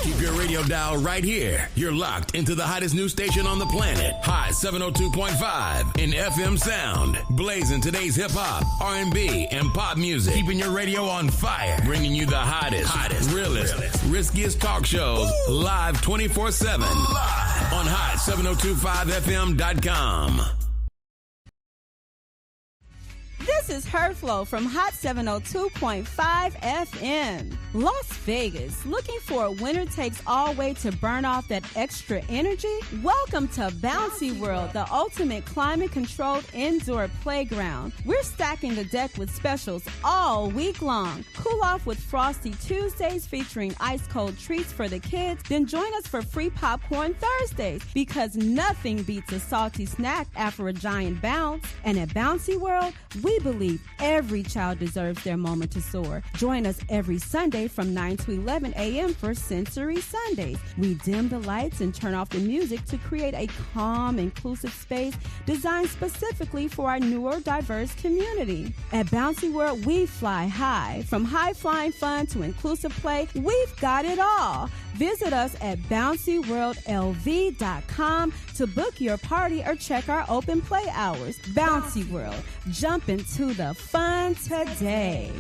Keep your radio dial right here. You're locked into the hottest news station on the planet. Hot 702.5 in FM sound. Blazing today's hip-hop, R&B, and pop music. Keeping your radio on fire. Bringing you the hottest, realest, riskiest talk shows live 24/7. Live on hot7025fm.com. This is Herflow from Hot 702.5 FM. Las Vegas, looking for a winner-takes-all way to burn off that extra energy? Welcome to Bouncy World, the ultimate climate-controlled indoor playground. We're stacking the deck with specials all week long. Cool off with Frosty Tuesdays featuring ice-cold treats for the kids, then join us for free popcorn Thursdays because nothing beats a salty snack after a giant bounce. And at Bouncy World, we believe every child deserves their moment to soar. Join us every Sunday from 9 to 11 a.m. for Sensory Sundays. We dim the lights and turn off the music to create a calm, inclusive space designed specifically for our newer, diverse community. At Bouncy World, we fly high. From high-flying fun to inclusive play, we've got it all. Visit us at bouncyworldlv.com to book your party or check our open play hours. Bouncy World, jump into the fun today.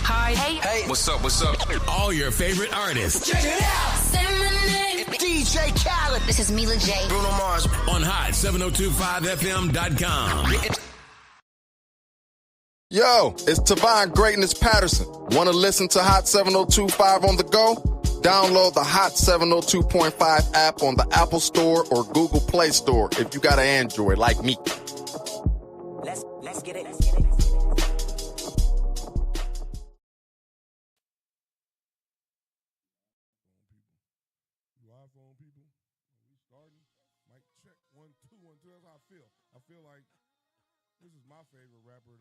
Hi. Hey. What's up? All your favorite artists. Check it out. Say my name. DJ Khaled. This is Mila J. Bruno Mars. On hot7025fm.com. Yo, it's Tavon Greatness Patterson. Want to listen to Hot 7025 on the go? Download the Hot 702.5 app on the Apple Store or Google Play Store if you got an Android like me. Let's get it. iPhone people, we starting. Mic check 1 2 1 2. That's how I feel. I feel like this is my favorite rapper.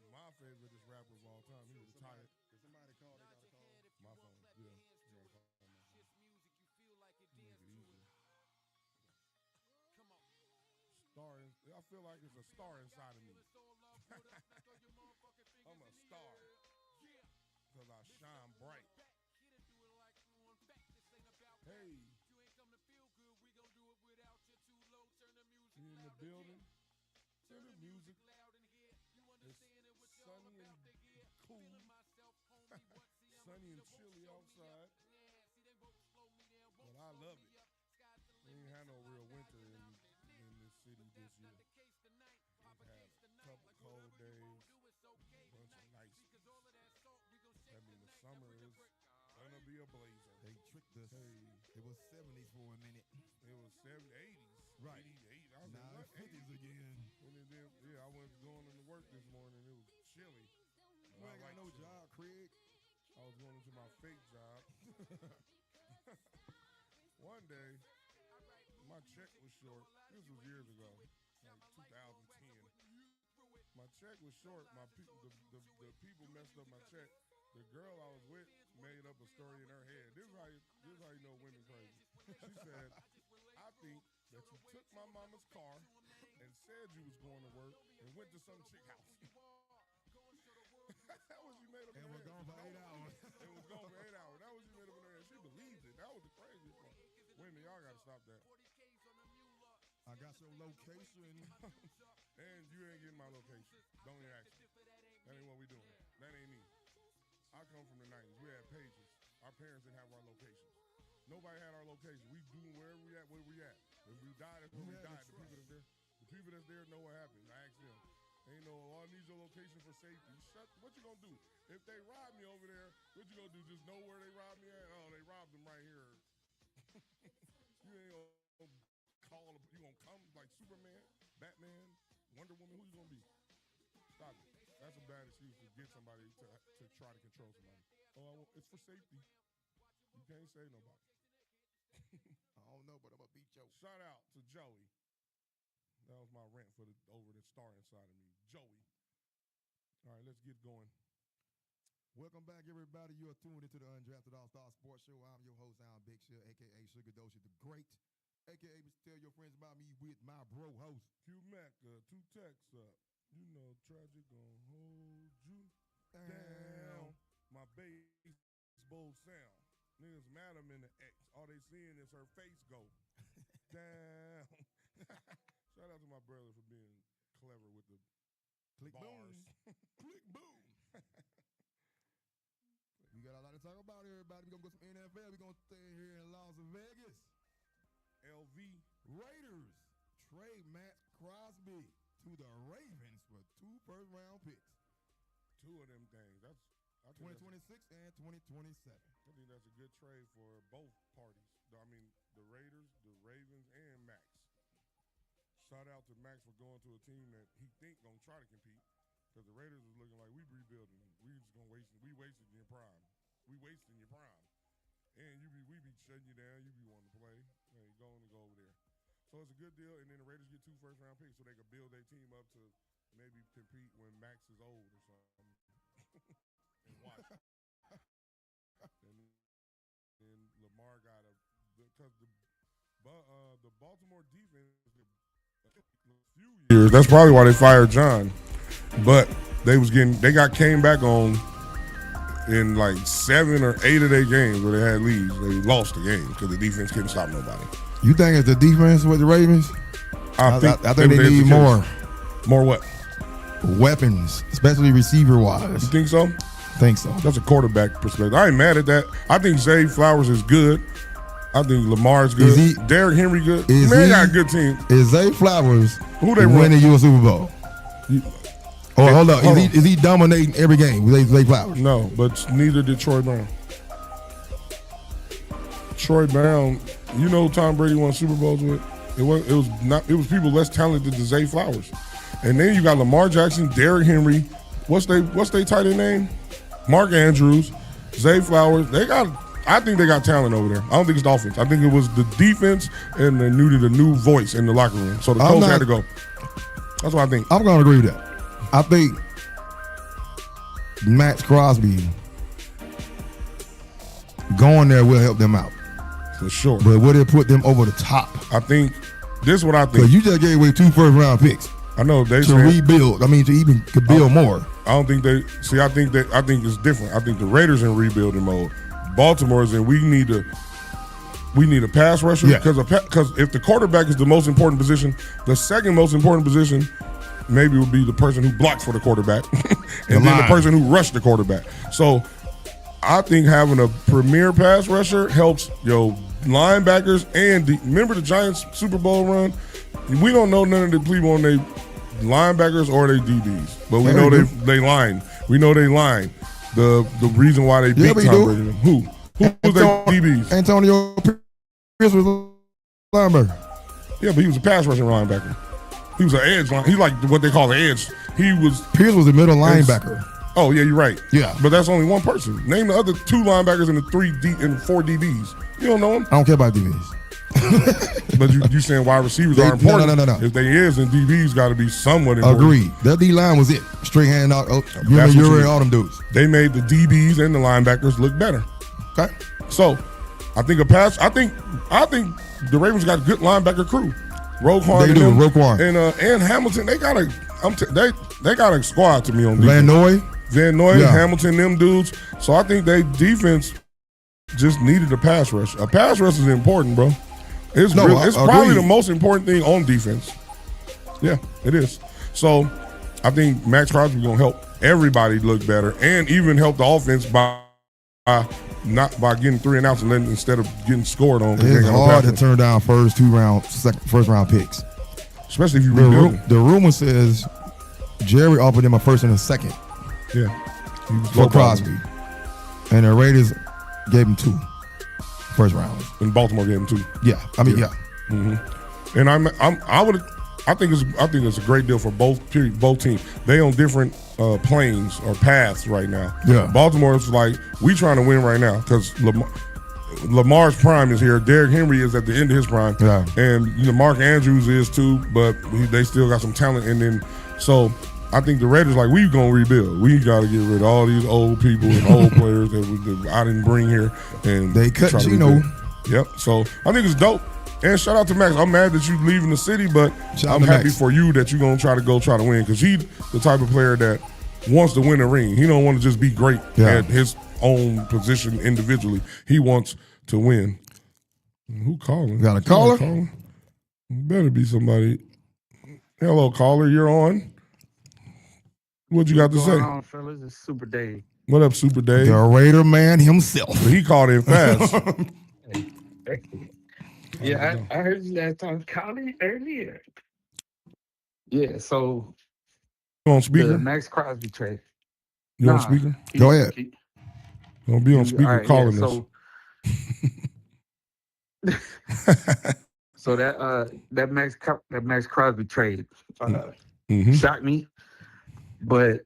My favorite rapper of all time. He retired. If somebody call, they gotta call my phone. Yeah, star. I feel like it's a star inside of me. I'm a star because I shine bright. Hey, you in the building? Turn the music. It's sunny and cool. Sunny and chilly outside. But I love it. We ain't had no real winter in this city this year. We've had a couple cold days, a bunch of nice. I mean, the summer is gonna be a blazer. They tricked us. Hey, it was 70s for a minute. It was 80s. Right. 88. I was now like, it's 50s again. And then, yeah, I went going into work this morning. It was chilly. You ain't got no job, Craig. I was going into my fake job. One day, my check was short. This was years ago, like 2010. My check was short. The people messed up my check. The girl I was with made up a story in her head. This is how you know women crazy. She said, I think that you took my mama's car and said you was going to work and went to some chick house. That was you made up in her head. And was gone for 8 hours. It was gone for 8 hours. That was you made up in her head. She believed it. That was the craziest part. Women, y'all got to stop that. I got your location. And you ain't getting my location. Don't even ask me. That ain't what we doing. That ain't me. I come from the 90s. We had pages. Our parents didn't have our locations. Nobody had our location. We do wherever we at, where we at. If we died, that's where we died. The people that's there know what happened. I asked them. They know, I need your location for safety. What you gonna do? If they rob me over there, what you gonna do? Just know where they robbed me at? Oh, they robbed them right here. You ain't gonna call, you gonna come like Superman, Batman, Wonder Woman, who you gonna be? Stop it. That's a bad excuse to get somebody to try to control somebody. Oh, it's for safety. You can't say nobody. I don't know, but I'm gonna beat Joe. Shout out to Joey. That was my rant for over the star inside of me. Joey. All right, let's get going. Welcome back, everybody. You are tuned into the Undrafted Allstarz Sports Show. I'm your host, Al Big Shell, a.k.a. Sugar Doshi the Great. AKA, tell your friends about me with my bro host. Q-Mac, 2 texts up. You know, tragic gon' hold you down. My baseball sound. Niggas mad I'm in the X. All they seeing is her face go down. Shout out to my brother for being clever with the Click bars. boom. Click boom. We got a lot to talk about, everybody. We're going to go some NFL. We're going to stay here in Las Vegas. LV. Raiders trade Matt Crosby to the Ravens for 2 first-round picks. 2 of them things. I think 2026 and 2027. I think that's a good trade for both parties. I mean, the Raiders, the Ravens, and Max. Shout out to Max for going to a team that he think gonna try to compete, because the Raiders was looking like we rebuilding. We just gonna we wasted your prime. We wasting your prime, and we be shutting you down. You be wanting to play. Hey, go over there. So it's a good deal, and then the Raiders get 2 first-round picks so they can build their team up to maybe compete when Max is old or something. And watch. and Lamar got because the Baltimore defense a few years. That's probably why they fired John. But they came back on in like 7 or 8 of their games where they had leads. They lost the game because the defense couldn't stop nobody. You think it's the defense with the Ravens? I think they need more. More what? Weapons, especially receiver-wise. You think so? Think so. That's a quarterback perspective. I ain't mad at that. I think Zay Flowers is good. I think Lamar's good. Derrick Henry good. Man got a good team. Is Zay Flowers who they winning you a Super Bowl? Hold up. Is he dominating every game with Zay Flowers? No, but neither did Troy Brown. Troy Brown, you know who Tom Brady won Super Bowls with? It was people less talented than Zay Flowers. And then you got Lamar Jackson, Derrick Henry. What's they tight end name? Mark Andrews, Zay Flowers. I think they got talent over there. I don't think it's the offense. I think it was the defense and they needed a new voice in the locker room. So the coach had to go. That's what I think. I'm going to agree with that. I think Max Crosby going there will help them out. For sure. But will it put them over the top? I think this is what I think. Because you just gave away 2 first-round picks. I know they to rebuild. I mean, to even could build more. I don't think they see. I think it's different. I think the Raiders in rebuilding mode. Baltimore's in. We need a pass rusher because if the quarterback is the most important position, the second most important position maybe would be the person who blocks for the quarterback, and then the person who rushed the quarterback. So I think having a premier pass rusher helps your linebackers and remember the Giants Super Bowl run. We don't know none of the people on their linebackers or they DBs, but we know they line. We know they line. The reason why they beat Tom Brady. Who was their DBs? Antonio Pierce was linebacker. Yeah, but he was a pass rushing linebacker. He was an edge line. He's like what they call an edge. Pierce was a middle linebacker. Oh yeah, you're right. Yeah, but that's only one person. Name the other 2 linebackers and the 4 DBs. You don't know them. I don't care about DBs. But you saying wide receivers are important? No. If they is, then DBs got to be somewhat important. Agreed. That D line was it. Straight hand out. You're all them dudes. They made the DBs and the linebackers look better. Okay. So I think I think the Ravens got a good linebacker crew. Roquan they do. Roquan and Hamilton. They got a squad to me on defense. Van Noy, Hamilton, them dudes. So I think they defense just needed a pass rush. A pass rush is important, bro. It's probably the most important thing on defense. Yeah, it is. So I think Max Crosby going to help everybody look better and even help the offense by getting 3 and outs and instead of getting scored on. It's hard to turn down first round picks. Especially if you rebuild. The rumor says Jerry offered him a first and a second. Yeah. For Crosby. And the Raiders gave him 2 first rounds. And Baltimore gave him 2. Yeah. I mean, yeah. Mm-hmm. And I think it's a great deal for both teams. They on different planes or paths right now. Yeah. Baltimore's like, we trying to win right now because Lamar's prime is here. Derrick Henry is at the end of his prime. Yeah. And Mark Andrews is too, but they still got some talent. And then, so I think the Raiders like, we going to rebuild. We got to get rid of all these old people and old players that I didn't bring here. And they cut Gino. Yep. So I think it's dope. And shout out to Max. I'm mad that you leaving the city, but I'm happy for you that you're gonna try to win, because he's the type of player that wants to win a ring. He don't want to just be great at his own position individually. He wants to win. Who calling? Got a caller? Better be somebody. Hello, caller. You're on. What you got to say? What's going on, fellas? It's Super Dave. What up, Super Dave? The Raider man himself. He called in fast. Yeah, I heard you last time calling earlier. Yeah, so You on speaker? the Max Crosby trade. You on speaker? Go ahead. Don't be on speaker calling us. So that Max Crosby trade shocked me, but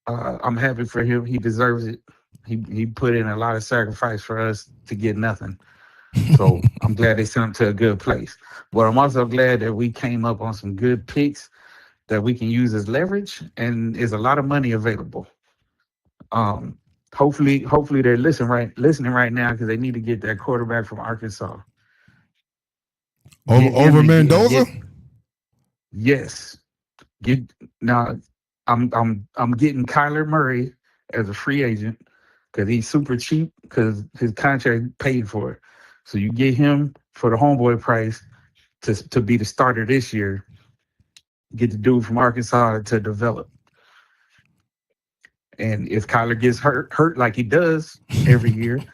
I'm happy for him. He deserves it. He put in a lot of sacrifice for us to get nothing. So I'm glad they sent him to a good place. But I'm also glad that we came up on some good picks that we can use as leverage, and there's a lot of money available. Hopefully they're listening right now, because they need to get that quarterback from Arkansas. Over Mendoza? Yes. Now I'm getting Kyler Murray as a free agent because he's super cheap, because his contract paid for it. So you get him for the homeboy price to be the starter this year. Get the dude from Arkansas to develop. And if Kyler gets hurt like he does every year,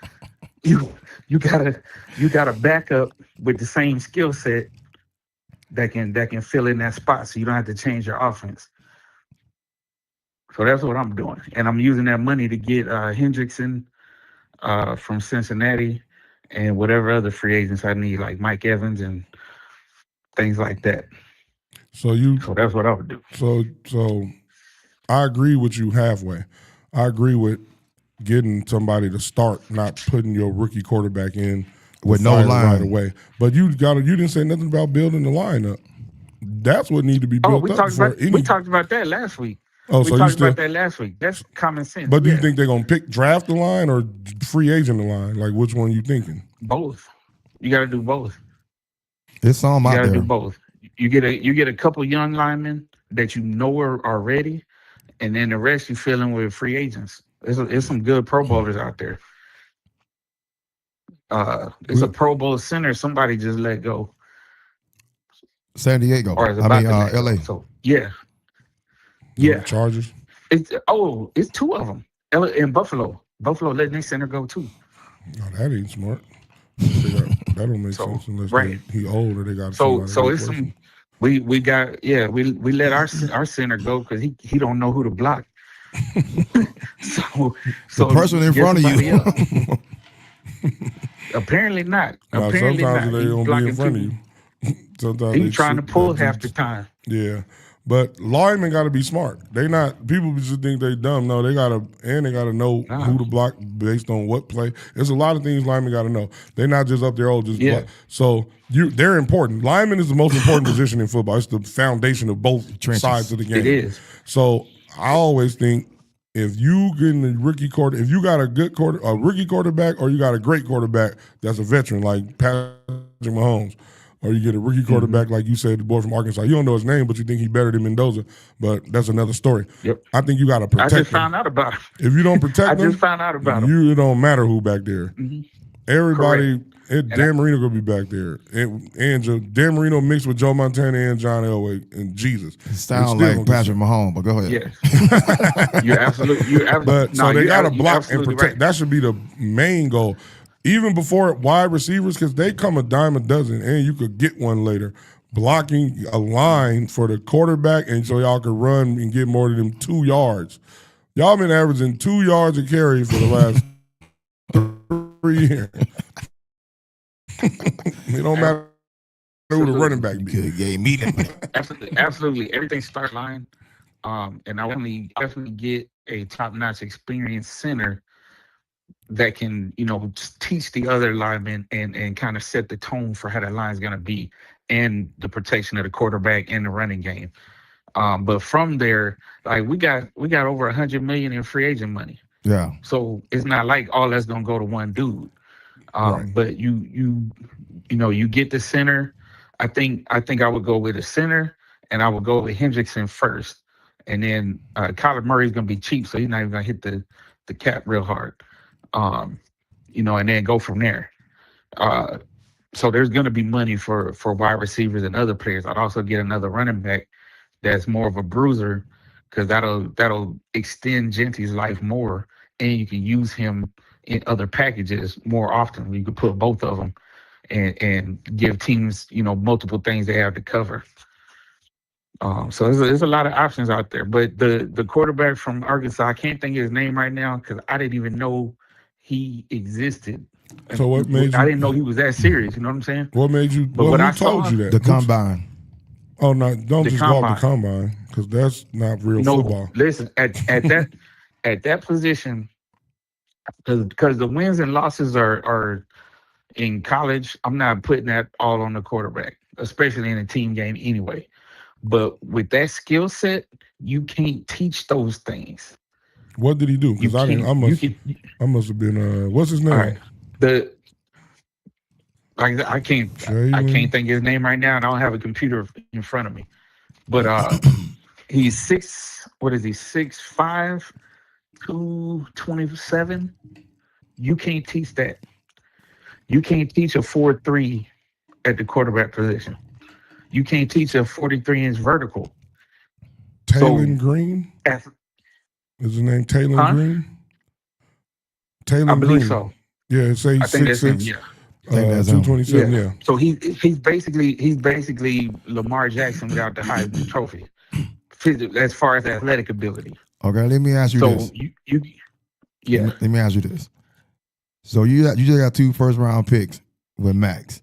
you got a backup with the same skill set that can fill in that spot, so you don't have to change your offense. So that's what I'm doing, and I'm using that money to get Hendrickson from Cincinnati and whatever other free agents I need, like Mike Evans and things like that. So that's what I would do. So I agree with you halfway. I agree with getting somebody to start, not putting your rookie quarterback in with no line right away. But you didn't say nothing about building the lineup. That's what needs to be built we up. We talked about that last week. Oh, we talked about that last week. That's common sense. But do you think they're gonna draft the line or free agent the line? Like, which one are you thinking? Both. You got to do both. It's some out there. You got to do both. You get a couple young linemen that you know are ready, and then the rest you fill in with free agents. There's some good Pro Bowlers out there. There's a Pro Bowl center somebody just let go. San Diego. LA. So yeah. Yeah. Chargers. It's two of them. In Buffalo. Buffalo letting their center go too. No, that ain't smart. That don't make sense unless he old or they got so it's some we let our center go because he don't know who to block. so the person in front of you. Apparently not. Sometimes they don't be in front of you. Sometimes he's trying to pull half the time. Yeah. But linemen got to be smart. People just think they dumb. No, they got to know who to block based on what play. There's a lot of things linemen got to know. They're not just up there, block. So they're important. Lineman is the most important position in football. It's the foundation of both sides of the game. It is. So I always think if you get a rookie if you got a rookie quarterback, or you got a great quarterback that's a veteran like Patrick Mahomes, or you get a rookie quarterback, like you said, the boy from Arkansas. You don't know his name, but you think he's better than Mendoza. But that's another story. Yep. I think you got to protect him. I just found out about him. If you don't protect him, I just found out about him. It don't matter who back there. Mm-hmm. Everybody, Dan Marino going to be back there. And Dan Marino mixed with Joe Montana and John Elway and Jesus. It sounds like Patrick Mahomes, but go ahead. Yeah. You're absolutely. So they got to block and protect. Right. That should be the main goal. Even before wide receivers, because they come a dime a dozen, and you could get one later. Blocking a line for the quarterback, and so y'all can run and get more than 2 yards. Y'all been averaging 2 yards a carry for the last 3 years. It don't matter who the running back be. Gave me that. Absolutely. Everything start line. And I definitely get a top-notch experienced center that can, teach the other linemen and kind of set the tone for how that line is going to be, and the protection of the quarterback and the running game. But from there, like we got over $100 million in free agent money. Yeah. So it's not like all that's going to go to one dude. Right. But you you get the center. I think I would go with a center, and I would go with Hendrickson first, and then Kyler Murray's gonna be cheap, so he's not even gonna hit the cap real hard. And then go from there. So there's gonna be money for wide receivers and other players. I'd also get another running back that's more of a bruiser, because that'll extend Genty's life more, and you can use him in other packages more often. You could put both of them and give teams, multiple things they have to cover. So there's a lot of options out there. But the quarterback from Arkansas, I can't think of his name right now because I didn't even know he existed. So what made you? I didn't know he was that serious. You know what I'm saying? What made you? But What I told saw you that? The combine. Oh no! Don't The just call it combine. the combine, because that's not real No, football. listen, at that position, because the wins and losses are in college. I'm not putting that all on the quarterback, especially in a team game anyway. But with that skill set, you can't teach those things. What did he do? Because I didn't. I must have been. What's his name? All right. I can't think of his name right now, and I don't have a computer in front of me. But he's 6'5", 227. You can't teach that. You can't teach a 4.3 at the quarterback position. You can't teach a 43-inch vertical. Taylor Green? Is his name Taylor Green? Taylor I believe Green. so. Yeah, it says 6'6". 227. Yeah. So he's basically Lamar Jackson without the Heisman Trophy, as far as athletic ability. Okay, let me ask you this. Let me ask you this. So you just got 2 first-round picks with Max,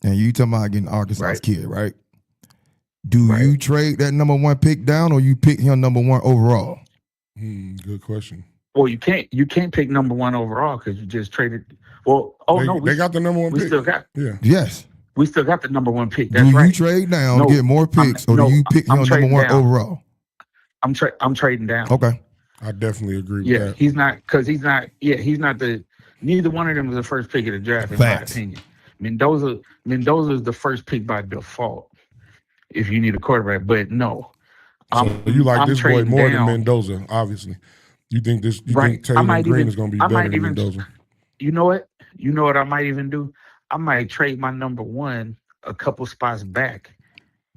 and you talking about getting Arkansas's kid, right? Do you trade that number 1 pick down, or you pick him number 1 overall? Good question. Well, you can't pick number 1 overall because you just traded. Well, they got the number 1 pick. We still got. Yeah. Yes. We still got the number 1 pick. That's do right. you trade down to get more picks, or do you pick him number 1 overall? I'm trading down. Okay. I definitely agree with that. He's not the. Neither one of them was the first pick of the draft, in my opinion. Mendoza is the first pick by default if you need a quarterback, but no. So you like this boy more than Mendoza, obviously. You think think Taylor Green is going to be better than Mendoza? You know what? You know what I might even do? I might trade my number 1 a couple spots back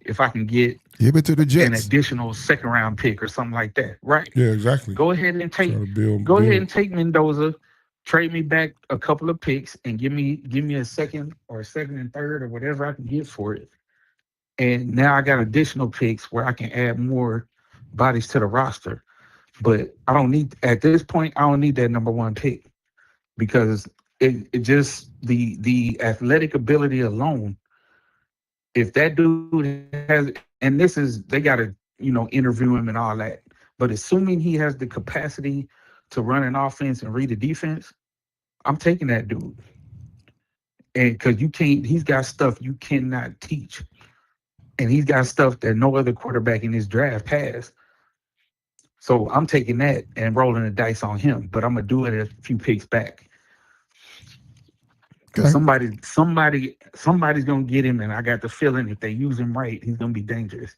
if I can give it to the Jets, an additional second-round pick or something like that. Right? Yeah, exactly. Go ahead and take and take Mendoza. Trade me back a couple of picks and give me a second and third or whatever I can get for it. And now I got additional picks where I can add more bodies to the roster. But at this point, I don't need that number 1 pick because it just the athletic ability alone. If that dude has, and they got to, interview him and all that. But assuming he has the capacity to run an offense and read a defense, I'm taking that dude. And because he's got stuff you cannot teach. And he's got stuff that no other quarterback in this draft has. So I'm taking that and rolling the dice on him, but I'm going to do it a few picks back. Because somebody's going to get him, and I got the feeling if they use him right, he's going to be dangerous.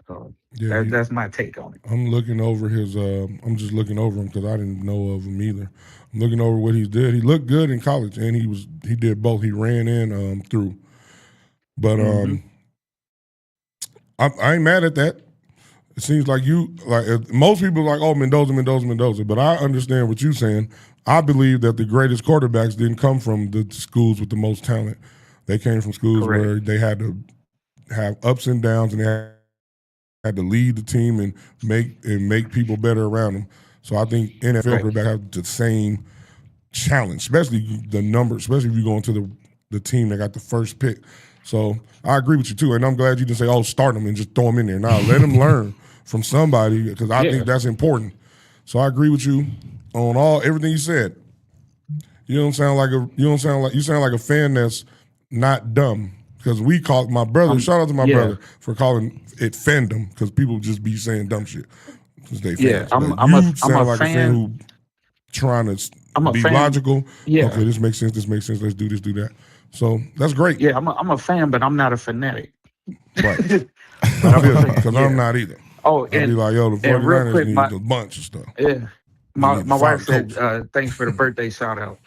So that's my take on it. I'm looking over I'm just looking over him because I didn't know of him either. I'm looking over what he did. He looked good in college, and he did both. He ran and threw. But I ain't mad at that. It seems like most people are like, oh, Mendoza. But I understand what you're saying. I believe that the greatest quarterbacks didn't come from the schools with the most talent. They came from schools where they had to have ups and downs, and they had to lead the team and make people better around them. So I think NFL quarterbacks have the same challenge, especially the number, especially if you go into the team that got the first pick. So I agree with you too, and I'm glad you didn't say, "Oh, start them and just throw them in there." Now let them learn from somebody because I think that's important. So I agree with you on everything you said. You sound like a fan that's not dumb. Because we call my brother, shout out to my brother for calling it fandom, because people just be saying dumb shit. I'm a fan who trying to be logical. Yeah. Okay, this makes sense. This makes sense. Let's do this, do that. So that's great. Yeah, I'm a fan, but I'm not a fanatic. Right. Because I'm not either. Oh, I'd be like, yo, the 49ers quick, need a bunch of stuff. Yeah. My wife said, thanks for the birthday shout out.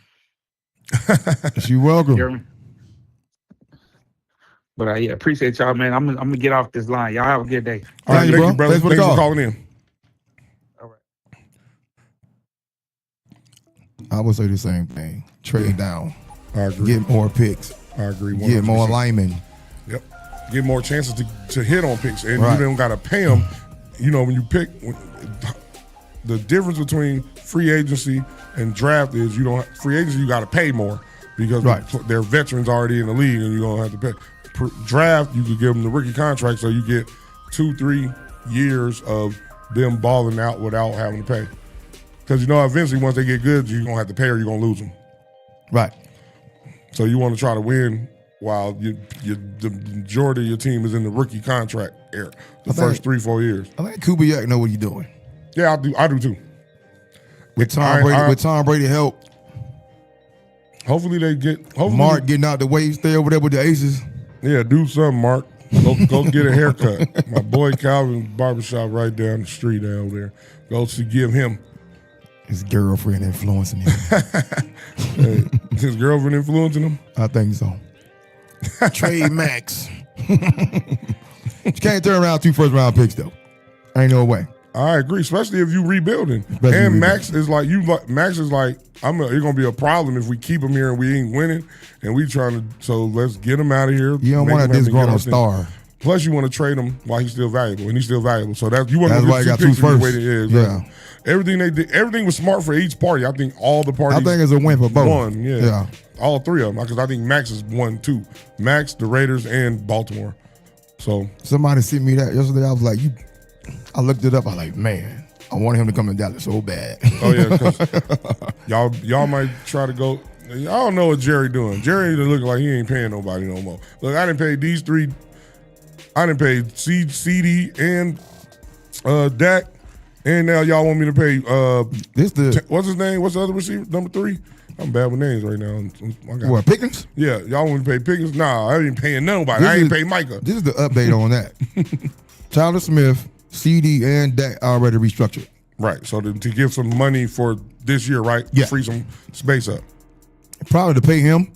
You're welcome. But yeah, appreciate y'all, man. I'm gonna get off this line. Y'all have a good day. All right, thank you, brother. Thanks for calling in. All right. I would say the same thing. Trade down. I agree. Get more picks. I agree. 100%. Get more linemen. Yep. Get more chances to hit on picks, and you don't got to pay them. You know, when you pick, the difference between free agency and draft is free agency you got to pay more because they're veterans already in the league, and you don't have to pay. Draft, you could give them the rookie contract, so you get 2-3 years of them balling out without having to pay. Because eventually once they get good, you're gonna have to pay or you're gonna lose them. Right. So you want to try to win while the majority of your team is in the rookie contract era, the first 3-4 years. I think Kubiak know what he's doing. Yeah, I do too. With Tom Brady help. Hopefully they get Mark getting out the way, stay over there with the Aces. Yeah, do something, Mark. Go get a haircut. My boy Calvin's barbershop right down the street down there. Go to give him. His girlfriend influencing him. His girlfriend influencing him? I think so. Trade Max. You can't turn around 2 first-round picks, though. Ain't no way. I agree, especially if you rebuilding. Max is like it's gonna be a problem if we keep him here and we ain't winning and we trying to. So let's get him out of here. You don't want a disgruntled star. Plus, you want to trade him while he's still valuable, and he's still valuable. So that's why you got 2 first. Yeah. Everything they did, everything was smart for each party. I think all the parties. I think it's a win for both. Won, yeah. All 3 of them, because I think Max is 1, 2. Max, the Raiders, and Baltimore. So somebody sent me that yesterday. I was like, I looked it up. I was like, man, I wanted him to come to Dallas so bad. Oh yeah, because y'all might try to go. I don't know what Jerry doing. Jerry look like he ain't paying nobody no more. Look, I didn't pay these 3. I didn't pay CD and Dak, and now y'all want me to pay what's his name? What's the other receiver? Number 3. I'm bad with names right now. What, Pickens? Yeah, y'all want me to pay Pickens? Nah, I ain't paying nobody. I ain't pay Micah. This is the update on that. Tyler Smith, CD, and Dak already restructured. Right, so to give some money for this year, right? Yeah. Free some space up. Probably to pay him.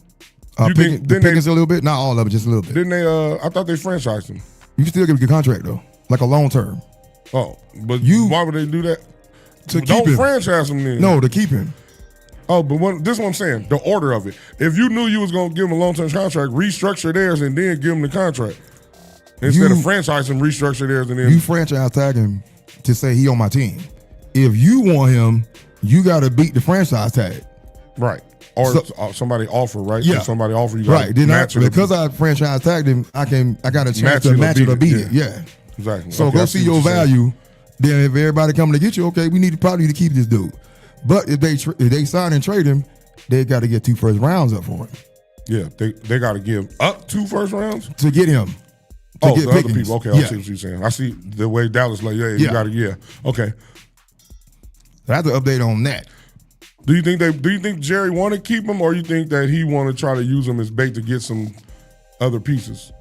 Pickens a little bit, not all of it, just a little bit. Didn't they? I thought they franchised him. You can still give a good contract though, like a long term. Oh, but why would they do that? Don't franchise him then. No, to keep him. Oh, but this is what I'm saying. The order of it. If you knew you was gonna give him a long term contract, restructure theirs and then give him the contract instead of franchising, restructure theirs and then you franchise tag him to say he on my team. If you want him, you got to beat the franchise tag. Right. Or somebody offer, right? Yeah. If somebody offer, you right. Then because I franchise tagged him, I got a chance to match it or beat it. Yeah. Exactly. So go see your value. Then if everybody coming to get you, okay, we need to keep this dude. But if they sign and trade him, they got to get 2 first rounds up for him. Yeah, they got to give up 2 first rounds to get him. To get other people. Okay, I see what you're saying. I see the way Dallas you got to okay. That's an update on that. Do you think Jerry want to keep him, or you think that he want to try to use him as bait to get some other pieces?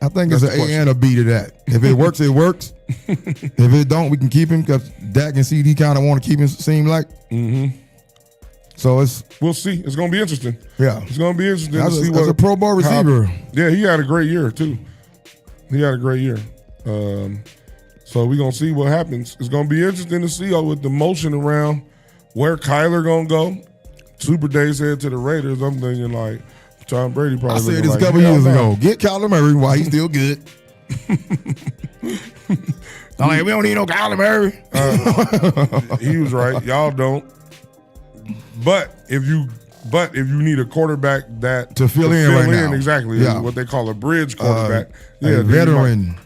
I think it's an A and a B to that. If it works, it works. If it don't, we can keep him because Dak and CD kind of want to keep him. Seem like. Mm-hmm. So we'll see. It's gonna be interesting. Yeah, it's gonna be interesting to see what a Pro Bowl receiver. He had a great year too. He had a great year. So we're gonna see what happens. It's gonna be interesting to see with the motion around where Kyler gonna go. Super Day said to the Raiders, I'm thinking like Tom Brady probably. I said this a couple years ago. Get Kyler Murray while he's still good. I'm like, we don't need no Kyler Murray. He was right. Y'all don't. But if you need a quarterback that to fill in right now, exactly, what they call a bridge quarterback, a veteran.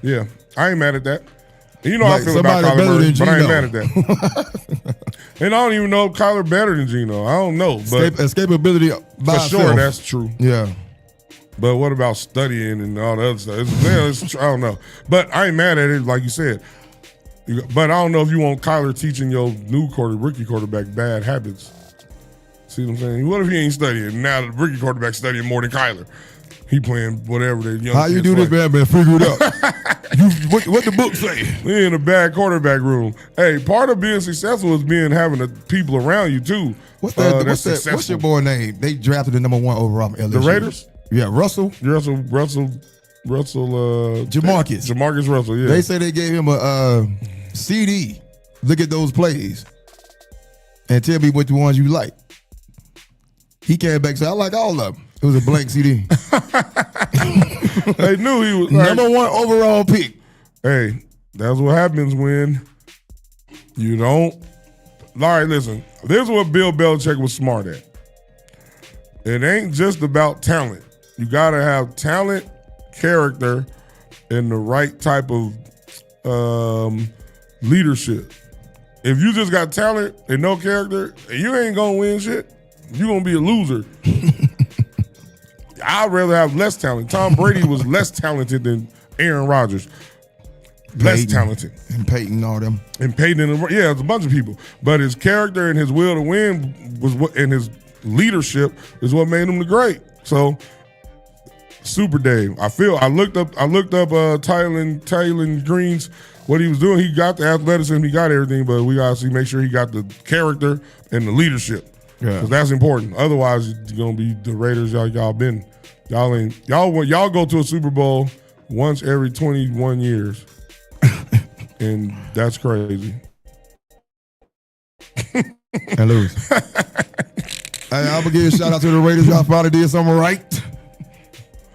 I ain't mad at that. And I feel about Kyler Murray, but I ain't mad at that. And I don't even know if Kyler better than Geno. I don't know, but escapability by for sure that's true. Yeah. But what about studying and all the other stuff? I don't know. But I ain't mad at it, like you said. But I don't know if you want Kyler teaching your new rookie quarterback bad habits. See what I'm saying? What if he ain't studying? Now the rookie quarterback studying more than Kyler. He playing whatever the young. How you do this, man? Figure it out. What the book say? We in a bad quarterback room. Hey, part of being successful is having the people around you too. What's your boy name? They drafted the number 1 overall in LSU. The Raiders? Yeah, Russell. Jamarcus Russell, yeah. They say they gave him a CD. Look at those plays and tell me which ones you like. He came back and said, I like all of them. It was a blank CD. They knew he was number 1 overall pick. Hey, that's what happens when you don't. All right, listen. This is what Bill Belichick was smart at. It ain't just about talent. You got to have talent, character, and the right type of leadership. If you just got talent and no character, you ain't going to win shit. You're going to be a loser. I'd rather have less talent. Tom Brady was less talented than Aaron Rodgers. Less talented. And Peyton and all them. And Peyton, it's a bunch of people. But his character and his will to win and his leadership is what made him the great. So, Super Dave. I looked up Tylen Green's, what he was doing. He got the athleticism, he got everything, but we gotta make sure he got the character and the leadership. Yeah. Because that's important. Otherwise, you're gonna be the Raiders y'all been. Y'all go to a Super Bowl once every 21 years. And that's crazy. And lose. Hey, I'm gonna give a shout out to the Raiders. Y'all finally did something right.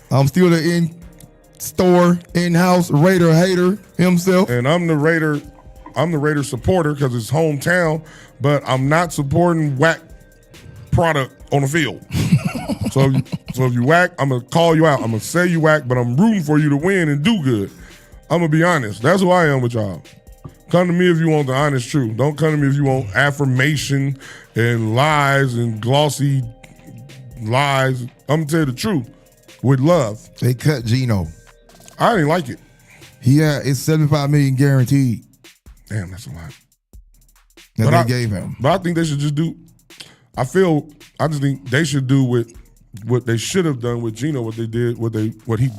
I'm still the in-house Raider hater himself. And I'm the Raider supporter because it's hometown, but I'm not supporting whack product on the field. So if you whack, I'm gonna call you out. I'm gonna say you whack, but I'm rooting for you to win and do good. I'm gonna be honest. That's who I am with y'all. Come to me if you want the honest truth. Don't come to me if you want affirmation and lies and glossy lies. I'm gonna tell you the truth with love. They cut Geno. I didn't like it. It's $75 million guaranteed. Damn, that's a lot. That they gave him. But I think they should just do. I just think they should do with what they should have done with Geno. What they did. What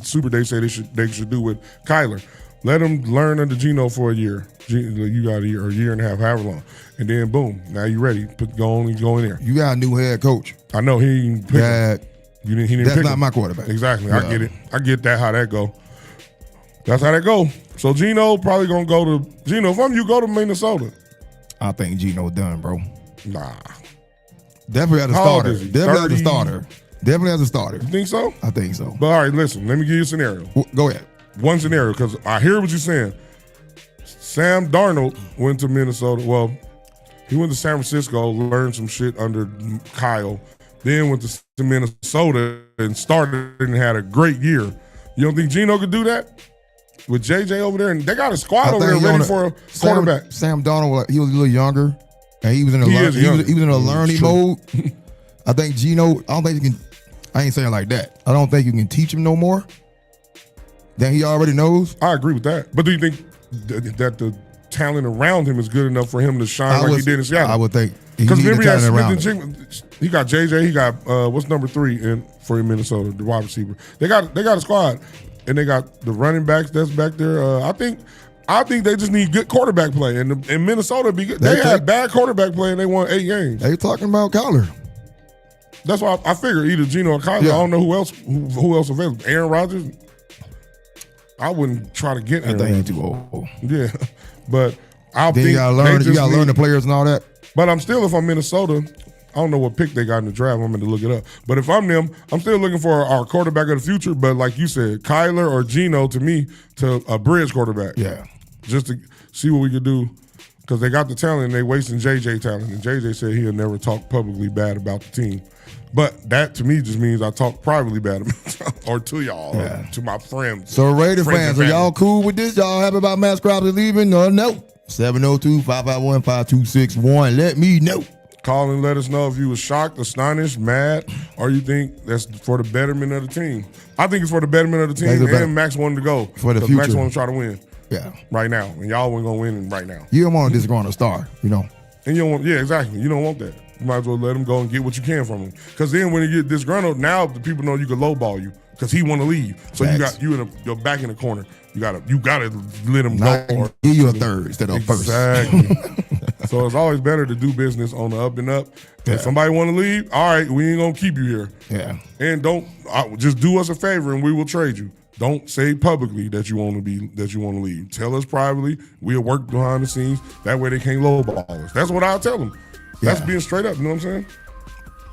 Super Day said they should do with Kyler. Let him learn under Geno for a year. You got a year and a half, however long, and then boom, now you ready. Go in there. You got a new head coach. I know he didn't pick him. He didn't that's pick not him. My quarterback. Exactly. Yeah. I get it. I get that how that go. That's how that go. So Geno probably gonna go to Geno. If I'm you, go to Minnesota. I think Geno done, bro. Nah. Definitely as a starter. Definitely as a starter. You think so? I think so. But all right, listen. Let me give you a scenario. Go ahead. One scenario, because I hear what you're saying. Sam Darnold went to Minnesota. Well, he went to San Francisco, learned some shit under Kyle, then went to Minnesota and started and had a great year. You don't think Geno could do that? With JJ over there, and they got a squad over there ready for a quarterback. Sam Darnold, he was a little younger, and he was in a learning mode. I think Geno, I don't think you can. I ain't saying like that. I don't think you can teach him no more than he already knows. I agree with that. But do you think that the talent around him is good enough for him to shine like he did in Seattle? I would think. Because remember he had he got JJ, he got what's number 3 for Minnesota, the wide receiver. They got a squad, and they got the running backs that's back there. I think they just need good quarterback play, and in Minnesota be good. They had bad quarterback play, and they won 8 games. They talking about Kyler. That's why I figure either Geno or Kyler. Yeah. I don't know who else available. Aaron Rodgers. I wouldn't try to get Aaron. I think he's too old. Yeah, but I think you gotta learn the players and all that. But if I'm Minnesota, I don't know what pick they got in the draft. I'm going to look it up. But if I'm them, I'm still looking for our quarterback of the future. But like you said, Kyler or Geno to me to a bridge quarterback. Yeah, just to see what we could do. Because they got the talent and they wasting JJ talent. And JJ said he'll never talk publicly bad about the team. But that to me just means I talk privately bad about or to y'all, or to my friends. So Raider fans, are y'all cool with this? Y'all happy about Max Crosby leaving or no? 702-551-5261. Let me know. Call and let us know if you was shocked, astonished, mad, or you think that's for the betterment of the team. I think it's for the betterment of the team, and Max wanted to go. For the future. Max wanted to try to win. Yeah. Right now. And y'all weren't going to win right now. You don't want to disgruntled star, you know. And you don't want, yeah, exactly. You don't want that. You might as well let him go and get what you can from him. Because then when you get disgruntled, now the people know you can lowball you because he want to leave. So you're back in the corner. You gotta let him go. Or give you a third instead of first. Exactly. So it's always better to do business on the up and up. Yeah. If somebody want to leave, all right, we ain't gonna keep you here. Yeah. And just do us a favor and we will trade you. Don't say publicly that you want to leave. Tell us privately. We'll work behind the scenes. That way they can't lowball us. That's what I'll tell them. That's being straight up. You know what I'm saying?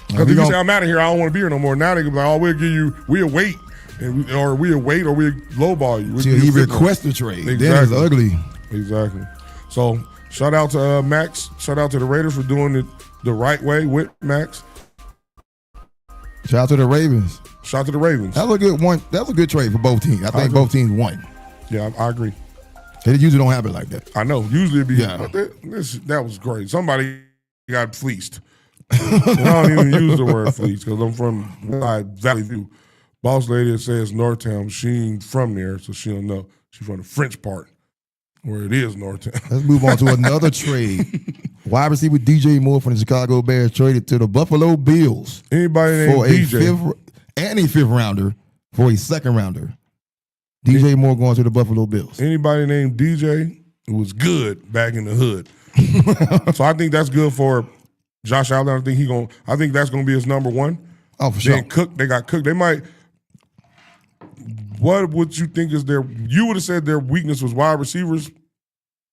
Because if you say I'm out of here, I don't want to be here no more. Now they can be like, oh, we'll wait. Or we'll lowball you. Till he request the trade. Exactly. Then it's ugly. Exactly. So shout out to Max. Shout out to the Raiders for doing it the right way with Max. Shout out to the Ravens. Shout out to the Ravens. That was a good one. That was a good trade for both teams. I think both teams won. Yeah, I agree. They usually don't happen like that. I know. Usually it'd be that was great. Somebody got fleeced. I don't even use the word fleeced because I'm from Valley View. Boss lady says Northtown. She ain't from there, so she don't know. She's from the French part, where it is Northtown. Let's move on to another trade. Wide receiver DJ Moore from the Chicago Bears traded to the Buffalo Bills. Anybody named DJ? A fifth rounder for a second rounder. DJ Moore going to the Buffalo Bills. Anybody named DJ was good back in the hood. So I think that's good for Josh Allen. I think that's gonna be his number one. Oh, for sure. They got Cook. They might. What would you think is their? You would have said their weakness was wide receivers.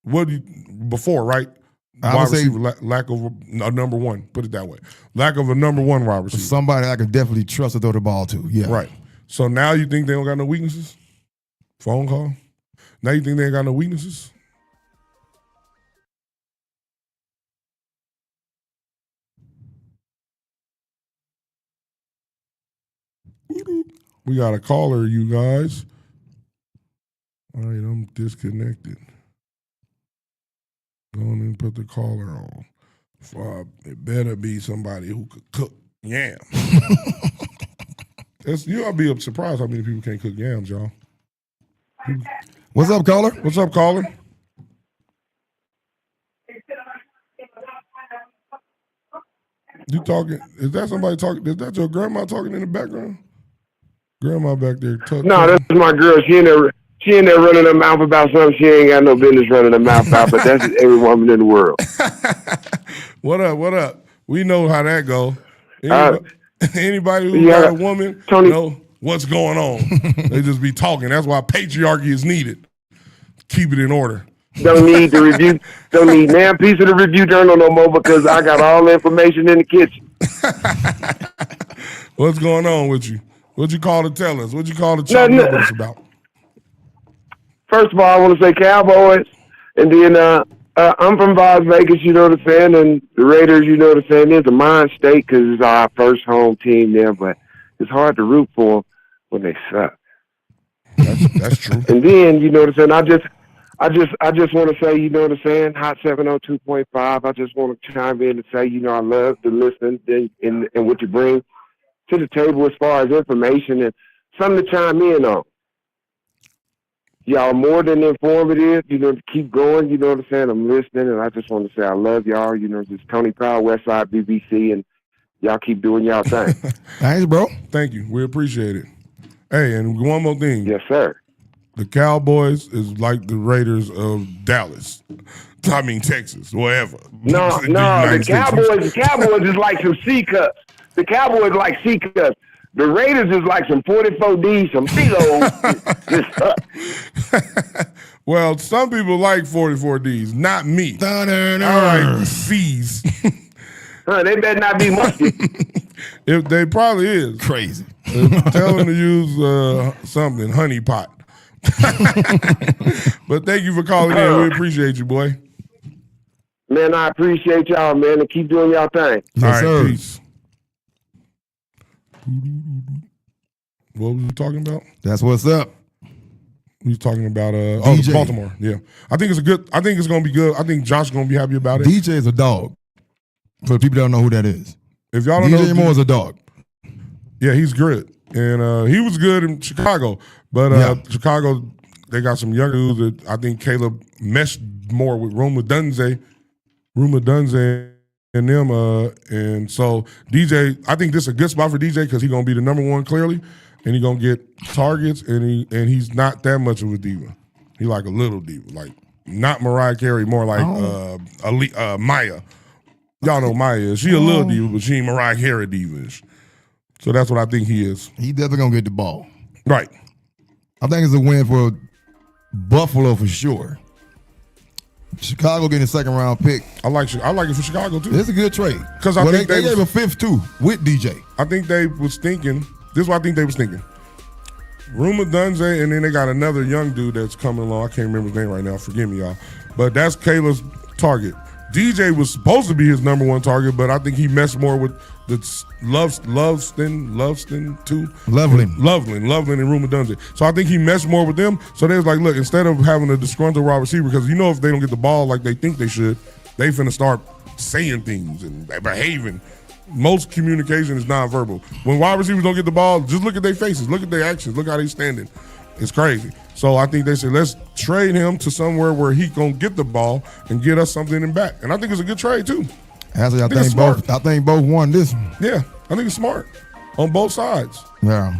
Before, right? Wide receiver, lack of a number one. Put it that way. Lack of a number one wide receiver. Somebody I can definitely trust to throw the ball to. Yeah. Right. So now you think they don't got no weaknesses? Phone call. Now you think they ain't got no weaknesses? We got a caller, you guys. All right, I'm disconnected. Go on and put the caller on. It better be somebody who could cook yams. You'll be surprised how many people can't cook yams, y'all. What's up, caller? What's up, caller? You talking? Is that somebody talking? Is that your grandma talking in the background? Grandma back there. No, that's my girl. She in there running her mouth about something she ain't got no business running her mouth about, but that's every woman in the world. What up? We know how that go. Anybody who got a woman know what's going on. They just be talking. That's why patriarchy is needed. Keep it in order. Don't need the review. Don't need damn piece of the review journal no more because I got all the information in the kitchen. What's going on with you? What'd you call to tell us? What'd you call to chat up with us about? First of all, I want to say Cowboys, and then I'm from Las Vegas, you know what I'm saying, and the Raiders, you know what I'm saying. It's a mind state because it's our first home team there, but it's hard to root for them when they suck. That's true. And then, you know what I'm saying, I just want to say, you know what I'm saying, Hot 702.5, I just want to chime in and say, you know, I love to listen and what you bring to the table as far as information and something to chime in on. Y'all more than informative, you know, to keep going, you know what I'm saying? I'm listening, and I just want to say I love y'all. You know, this is Tony Powell, Westside BBC, and y'all keep doing y'all thing. Thanks, bro. Thank you. We appreciate it. Hey, and one more thing. Yes, sir. The Cowboys is like the Raiders of Dallas. I mean, Texas, wherever. No, the Cowboys is like some C cups. The Cowboys like C cups. The Raiders is like some 44D, some big old. Well, some people like 44Ds, not me. All right, C's. They better not be musty. If they probably is. Crazy. Tell them to use something, honey pot. But thank you for calling in. We appreciate you, boy. Man, I appreciate y'all, man, and keep doing y'all thing. All right, sir. Peace. What was we talking about? That's what's up. We was talking about Baltimore. Yeah. I think it's gonna be good. I think Josh is gonna be happy about it. DJ is a dog. For the people that don't know who that is. If y'all don't know, DJ Moore is a dog. Yeah, he's good. And he was good in Chicago. But Chicago they got some young dudes that I think Caleb meshed more with Ruma Dunze and them. And so DJ, I think this is a good spot for DJ because he's gonna be the number one clearly, and he's gonna get targets, and he's not that much of a diva. He like a little diva, like not Mariah Carey, more like Maya. Y'all know Maya is. She a little diva, but she ain't Mariah Carey diva-ish. So that's what I think he is. He definitely gonna get the ball. Right. I think it's a win for Buffalo for sure. Chicago getting a second round pick. I like it for Chicago too. It's a good trade because they gave a fifth too with DJ. I think they was thinking. This is what I think they was thinking. Ruma Dunze, and then they got another young dude that's coming along. I can't remember his name right now. Forgive me, y'all. But that's Kayla's target. DJ was supposed to be his number one target, but I think he messed more with the Loveland and Ruma Dunze. So I think he messed more with them. So they was like, look, instead of having a disgruntled wide receiver, because you know if they don't get the ball like they think they should, they finna start saying things and behaving. Most communication is nonverbal. When wide receivers don't get the ball, just look at their faces, look at their actions, look how they standing. It's crazy. So I think they said, let's trade him to somewhere where he gonna get the ball and get us something in back. And I think it's a good trade too. Actually, I think both won this one. Yeah, I think it's smart on both sides. Yeah.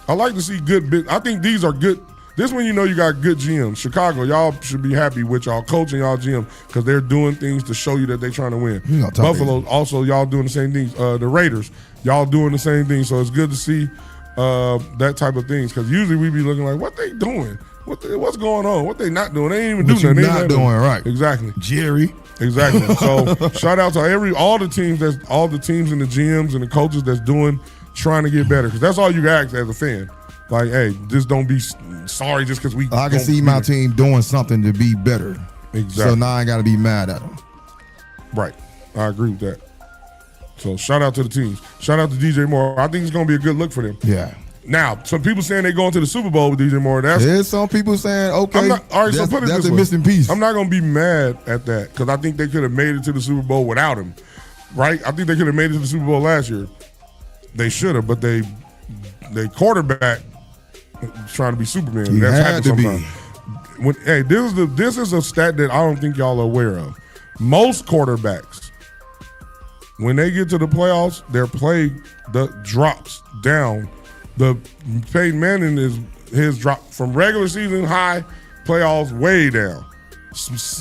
I like to see good I think these are good. This one, you know, you got good GMs. Chicago, y'all should be happy with y'all coach and y'all GM because they're doing things to show you that they're trying to win. Buffalo, also, y'all doing the same things. The Raiders, y'all doing the same thing. So it's good to see that type of things because usually we be looking like, what they doing? What's going on? What they not doing? They ain't even doing nothing. Not doing right. Exactly. Jerry. Exactly. So shout out to all the teams and the GMs and the coaches that's trying to get better because that's all you ask as a fan. Like, hey, just don't be sorry just because I can see my team doing something to be better. Exactly. So now I got to be mad at them. Right. I agree with that. So shout out to the teams. Shout out to DJ Moore. I think it's going to be a good look for them. Yeah. Now, some people saying they're going to the Super Bowl with DJ Moore. There's some people saying, okay, so put it that's this a way. missing piece. I'm not going to be mad at that because I think they could have made it to the Super Bowl without him. Right? I think they could have made it to the Super Bowl last year. They should have, but they quarterback trying to be Superman. He That's had to sometimes. This is a stat that I don't think y'all are aware of. Most quarterbacks, when they get to the playoffs, their play drops down. The Peyton Manning his drop from regular season high, playoffs way down.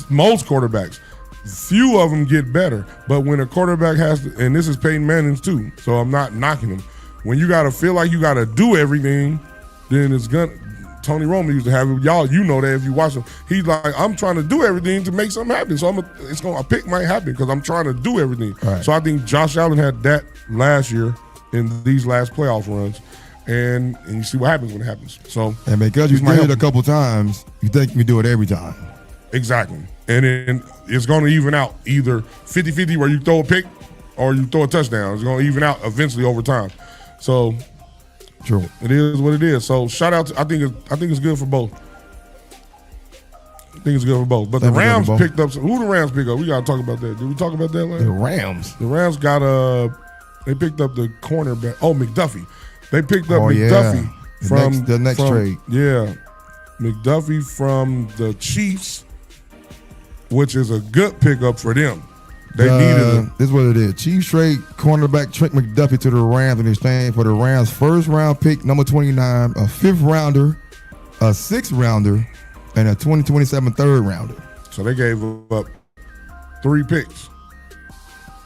Most quarterbacks, few of them get better. But when a quarterback has to, and this is Peyton Manning's too, so I'm not knocking him. When you got to feel like you got to do everything, then it's gonna. Tony Romo used to have it. Y'all, you know that if you watch him, he's like, I'm trying to do everything to make something happen. So a pick might happen because I'm trying to do everything. Right. So I think Josh Allen had that last year in these last playoff runs, and you see what happens when it happens. So and because you did it a couple times, you think you can do it every time. Exactly, and then it's going to even out either 50-50 where you throw a pick or you throw a touchdown. It's going to even out eventually over time. So. True. It is what it is. So shout out to I think it's good for both. I think it's good for both. But the Rams picked up who the Rams pick up? We gotta talk about that. Did we talk about that later? The Rams. The Rams got they picked up the cornerback. Oh, McDuffie. They picked up McDuffie from the next trade. Yeah. McDuffie from the Chiefs, which is a good pickup for them. They needed him. This is what it is. Chiefs trade cornerback Trent McDuffie to the Rams in exchange for the Rams' first round pick, number 29, a fifth rounder, a sixth rounder, and a 2027 third rounder. So they gave up 3 picks.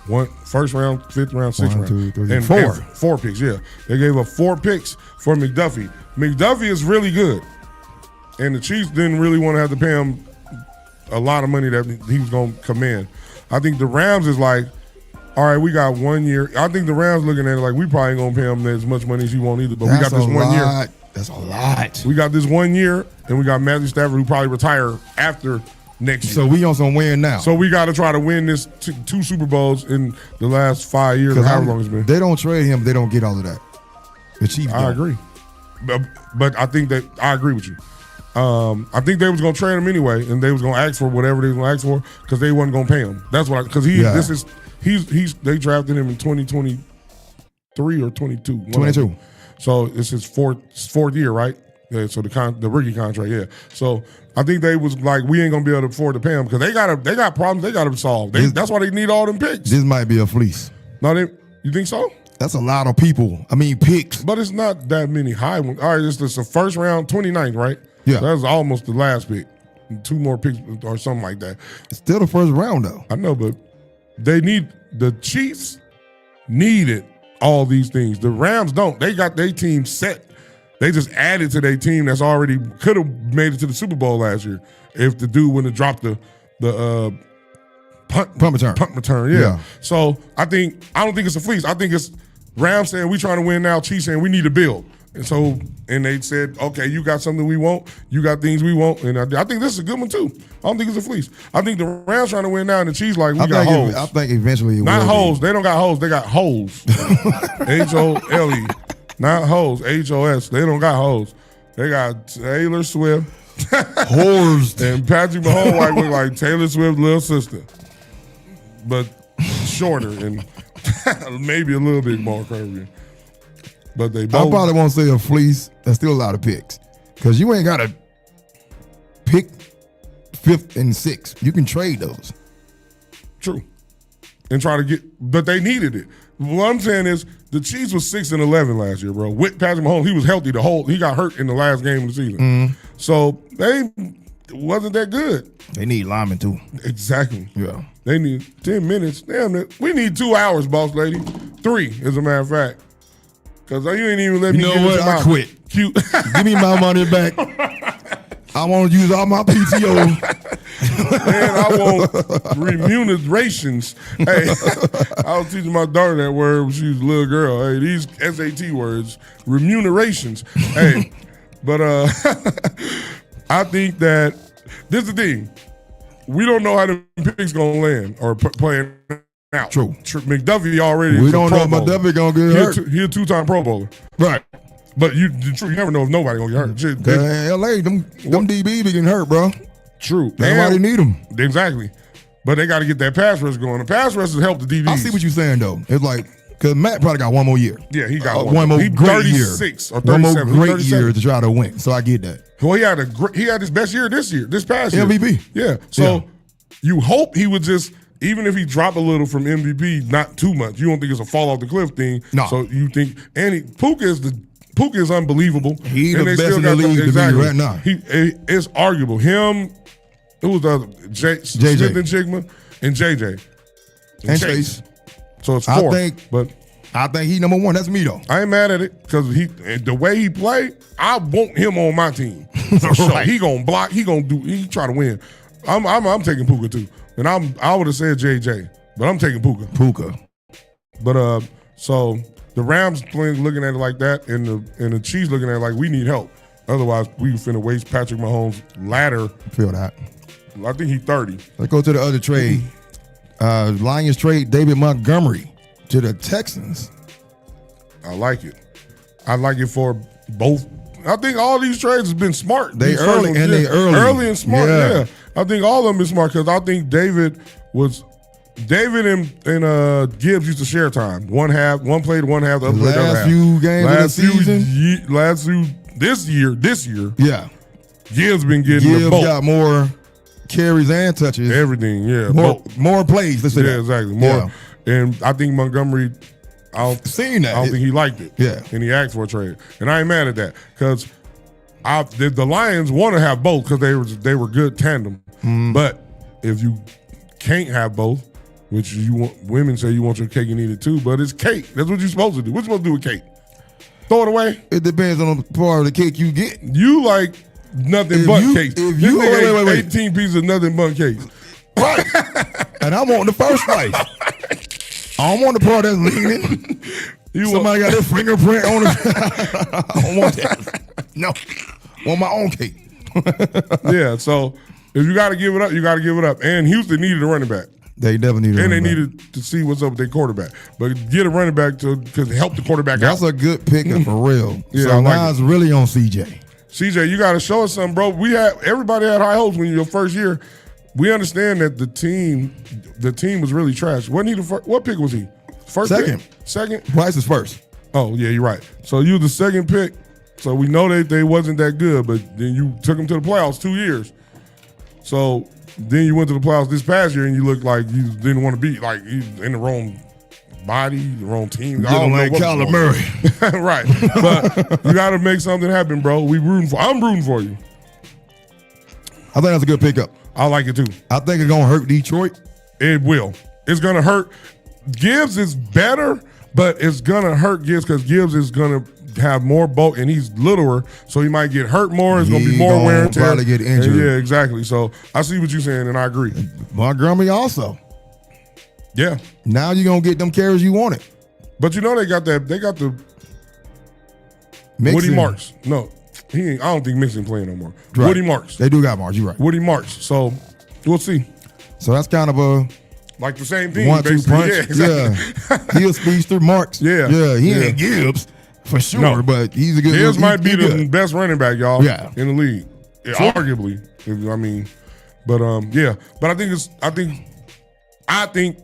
One first round, fifth round, sixth round. 1, 2, 3, and 4. 4 picks, yeah. They gave up 4 picks for McDuffie. McDuffie is really good. And the Chiefs didn't really want to have to pay him a lot of money that he was going to command. I think the Rams is like, all right, we got 1 year. I think the Rams looking at it like, we probably ain't going to pay him as much money as he won't either. But we got this 1 year. That's a lot. We got this 1 year, and we got Matthew Stafford who probably retire after next year. So we on some win now. So we got to try to win this 2 Super Bowls in the last 5 years, or however long it's been. They don't trade him. They don't get all of that. The Chiefs don't. I agree. But I think that I agree with you. I think they was gonna trade him anyway, and they was gonna ask for whatever they was gonna ask for because they wasn't gonna pay him. That's what because they drafted him in 2023 or 22. 22. So it's his fourth year, right? Yeah, so the rookie contract, yeah. So I think they was like, we ain't gonna be able to afford to pay him because they got problems they got to solve. That's why they need all them picks. This might be a fleece. No, you think so? That's a lot of people. I mean, picks. But it's not that many high ones. All right, it's the first round, 29th, right? Yeah. That's almost the last pick. 2 more picks or something like that. It's still the first round, though. I know, but the Chiefs needed all these things. The Rams don't. They got their team set. They just added to their team that's already could have made it to the Super Bowl last year if the dude wouldn't have dropped the punt return. Yeah. So I don't think it's a fleece. I think it's Rams saying we trying to win now. Chiefs saying we need to build. And they said, okay, you got something we want. You got things we want. And I think this is a good one too. I don't think it's a fleece. I think the Rams trying to win now and the Chiefs like, we got holes. I think eventually it Not will holes. be. They don't got holes. They got holes. H-O-L-E. Not hoes. H-O-S. They don't got hoes. They got Taylor Swift. Whores. And Patrick Mahomes wife look like Taylor Swift's little sister. But shorter and maybe a little bit more curvy. But they both. I probably won't say a fleece. That's still a lot of picks. Because you ain't got to pick 5th and 6th. You can trade those. True. And try to get, but they needed it. What I'm saying is the Chiefs was 6-11 last year, bro. With Patrick Mahomes, he was healthy he got hurt in the last game of the season. Mm-hmm. So they wasn't that good. They need linemen too. Exactly. Yeah. They need 10 minutes. Damn, we need 2 hours, boss lady. 3, as a matter of fact. Because you ain't even let me get what? I quit. Cute. Give me my money back. I want to use all my PTO. Man, I want remunerations. Hey, I was teaching my daughter that word when she was a little girl. Hey, these SAT words, remunerations. Hey, but I think that this is the thing. We don't know how the picks going to land or playing out. True. McDuffie already We is don't a know Pro if Bowler. McDuffie going to get hurt. He a 2-time Pro Bowler. Right. But you never know if nobody going to get hurt. LA, them DBs be getting hurt, bro. True. Nobody need them. Exactly. But they got to get that pass rush going. The pass rush has helped the DBs. I see what you're saying, though. It's like, because Matt probably got one more year. Yeah, he got one more he great year. 36 or 37. One more great 37. year to try to win. So I get that. Well, he had his best year this past year. MVP. Yeah. So you hope he would just, even if he drop a little from MVP, not too much. You don't think it's a fall off the cliff thing. No. So you think, and Puka is unbelievable. He's and the best in the league exactly. to me right now. It's arguable. Him, who was the other? JJ. Smith and Chigma, and JJ. And Chase. So it's 4. I think he number 1. That's me, though. I ain't mad at it because the way he play, I want him on my team. For sure. Right. He gonna block. He try to win. I'm taking Puka too, and I would have said JJ, but I'm taking Puka. But so the Rams looking at it like that, and the Chiefs looking at it like we need help. Otherwise, we finna waste Patrick Mahomes' ladder. Feel that. I think he's 30. Let's go to the other trade. Lions trade David Montgomery to the Texans. I like it. I like it for both. I think all these trades have been smart. They early early and smart. Yeah. Yeah, I think all of them been smart because I think David and Gibbs used to share time. One played one half, the other played the other half. Last few games of the season. This year. Yeah. Gibbs been getting the bulk. Got more carries and touches. Everything, yeah. More plays. Let's say that. Exactly. More. Yeah. And I think Montgomery, I don't think he liked it. Yeah. And he asked for a trade. And I ain't mad at that because the Lions want to have both because they were good tandem. But if you can't have both, which women say you want your cake and eat it too, but it's cake. That's what you're supposed to do. What you supposed to do with cake? Throw it away? It depends on the part of the cake you get. You like nothing but cakes. If you wait. 18 pieces of nothing but cakes. Right. And I want the first slice. I don't want the part that's leaning. Somebody got their fingerprint on it. I don't want that. No. I want my own cake. Yeah, so if you got to give it up, you got to give it up. And Houston needed a running back. They definitely needed a running back. And they needed to see what's up with their quarterback. But get a running back to help the quarterback out. That's a good pickup for real. Yeah, so I like now it's really on CJ. CJ, you got to show us something, bro. Everybody had high hopes when your first year. We understand that the team was really trash. Wasn't he the first? What pick was he? First Second. Pick? Second? Price is first. Oh, yeah, you're right. So you the second pick, So we know they wasn't that good, but then you took them to the playoffs 2 years. So then you went to the playoffs this past year and you looked like you didn't want to be, like you in the wrong body, the wrong team. I don't like Kyler Murray. Right. But you got to make something happen, bro. I'm rooting for you. I think that's a good pickup. I like it too. I think it's going to hurt Detroit. It will. It's going to hurt. Gibbs is better, but it's going to hurt Gibbs because Gibbs is going to have more bulk and he's littler, so he might get hurt more. It's going to be more wear and tear. Probably get injured. And yeah, exactly. So I see what you're saying, and I agree. Montgomery also. Yeah. Now you're going to get them carries you wanted. But you know they got the Mixon. Woody Marks. No, he ain't. I don't think Mixon playing no more. Right. Woody Marks. They do got Marks. You're right. Woody Marks. So we'll see. So that's kind of a like the same thing. 1-2 punch. Yeah, exactly. Yeah. He'll speedster Marks. Yeah. Yeah. He ain't Gibbs for sure, but he's a good. Gibbs might be the best running back, y'all. Yeah. In the league, yeah, arguably. I mean, but yeah. But I think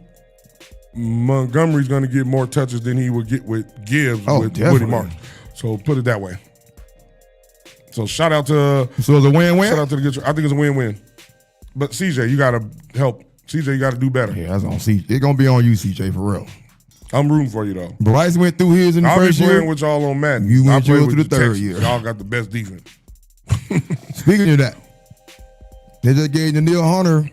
Montgomery's going to get more touches than he would get with Gibbs with Woody Marks. So put it that way. So shout out to. So it's a win-win. Shout out to the good. I think it's a win-win. But CJ, you got to help. CJ, you got to do better. Yeah, that's on CJ. It's going to be on you, CJ, for real. I'm rooting for you, though. Bryce went through his in the first year. I'll be playing with y'all on Madden. You went through the third year. Y'all got the best defense. Speaking of that, they just gave Danielle Hunter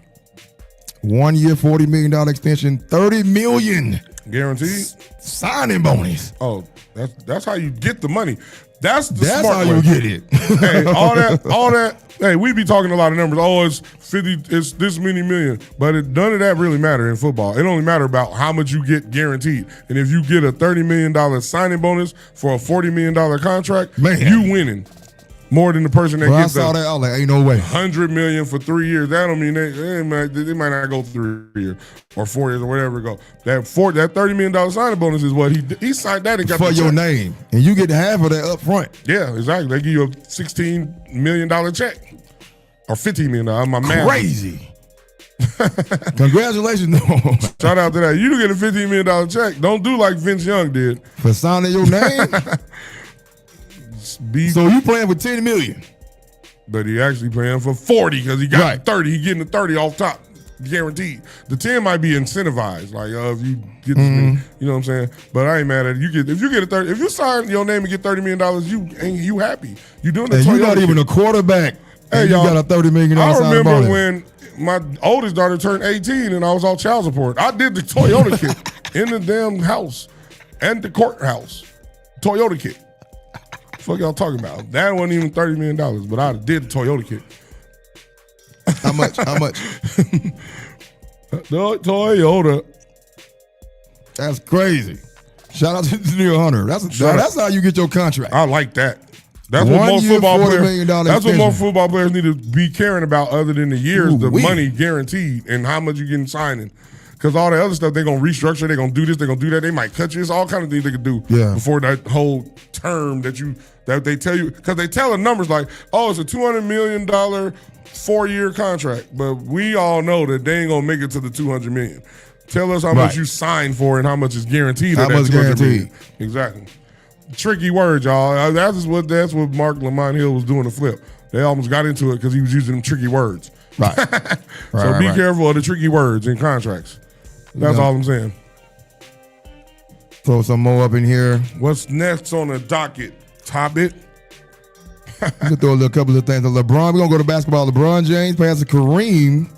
1 year, $40 million extension, $30 million guaranteed signing bonus. Oh, that's how you get the money. That's smart how way. you get it. Hey, all that. Hey, we be talking a lot of numbers. Oh, it's 50. It's this many million. But none of that really matter in football. It only matter about how much you get guaranteed. And if you get a $30 million signing bonus for a $40 million contract, you winning. More than the person that gets I saw that. I was like, ain't no way. $100 million for 3 years. That don't mean they might not go 3 years or 4 years or whatever it go. That $30 million signing bonus is what he signed that and got for your name, and you get half of that up front. Yeah, exactly. They give you a $16 million check or $15 million. My man, crazy. Congratulations! Shout out to that. You get a $15 million check. Don't do like Vince Young did for signing your name. So you playing for $10 million, but he actually playing for 40 because he got 30. He getting the 30 off top, guaranteed. The 10 might be incentivized, like if you get this, you know what I'm saying. But I ain't mad at it. If you get a 30, if you sign your name and get $30 million, you happy. You doing the. And you're not even a quarterback. Hey, you got a $30 million. I remember when my oldest daughter turned 18 and I was on child support. I did the Toyota kit in the damn house and the courthouse. Toyota kit. What y'all talking about? That wasn't even $30 million, but I did the Toyota kit. How much? The Toyota. That's crazy. Shout out to Danielle Hunter. That's how you get your contract. I like that. That's what most football players. That's what most football players need to be caring about, other than the years, money guaranteed, and how much you getting signing. Because all the other stuff, they're going to restructure, they're going to do this, they're going to do that, they might cut you. It's all kind of things they could do before that whole term that they tell you. Because they tell the numbers like, oh, it's a $200 million 4-year contract. But we all know that they ain't going to make it to the $200 million. Tell us how much you signed for and how much is guaranteed. How much guaranteed? Exactly. Tricky word, y'all. That's what Mark Lamont Hill was doing to Flip. They almost got into it because he was using them tricky words. Right. So be careful of the tricky words in contracts. That's all I'm saying. Throw some more up in here. What's next on the docket? Topic. We can throw a couple of things. LeBron, we're going to go to basketball. LeBron James passes Kareem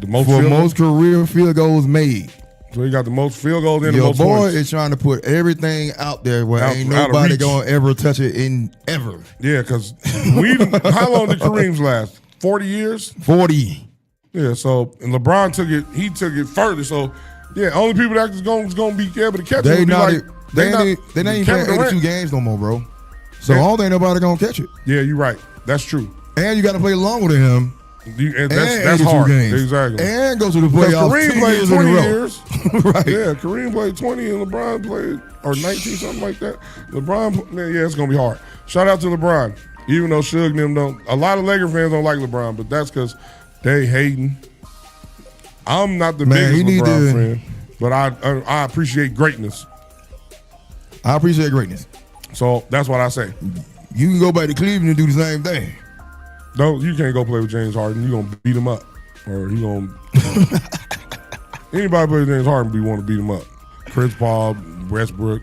most career field goals made. So he got the most field goals and the most points. Your boy is trying to put everything out there where ain't nobody going to ever touch it in ever. Yeah, because how long did Kareem's last? 40 years? 40. Yeah, so and LeBron took it further. So yeah, only people that is going to be able to catch it. They ain't even playing 82 games no more, bro. So I don't think nobody gonna catch it. Yeah, you're right. That's true. And you got to play longer than him. That's hard. Games. Exactly. And go to the playoffs. Kareem played 20 years. Right. Yeah, Kareem played 20 and LeBron played, or 19, something like that. LeBron, yeah, it's going to be hard. Shout out to LeBron. Even though Suge and them don't, a lot of Laker fans don't like LeBron, but that's because they hating. I'm not the biggest LeBron fan, but I appreciate greatness. I appreciate greatness. So that's what I say. You can go back to Cleveland and do the same thing. No, you can't go play with James Harden. You're gonna beat him up, or he gonna. Anybody play with James Harden, we want to beat him up. Chris Paul, Westbrook,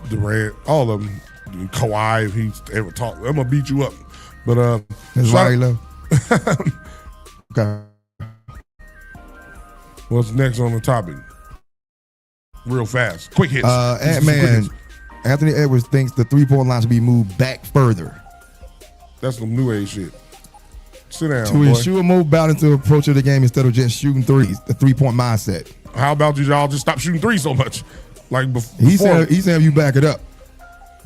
Durant, all of them. Kawhi, if he's ever talked, I'm gonna beat you up. But that's why he left. Okay. What's next on the topic? Real fast, quick hits. Ant-Man, Anthony Edwards thinks the 3-point line should be moved back further. That's some new age shit. Sit down, to boy. ensure a more balanced approach to the game instead of just shooting threes, the 3-point mindset. How about y'all just stop shooting threes so much? Like before. He's saying you back it up.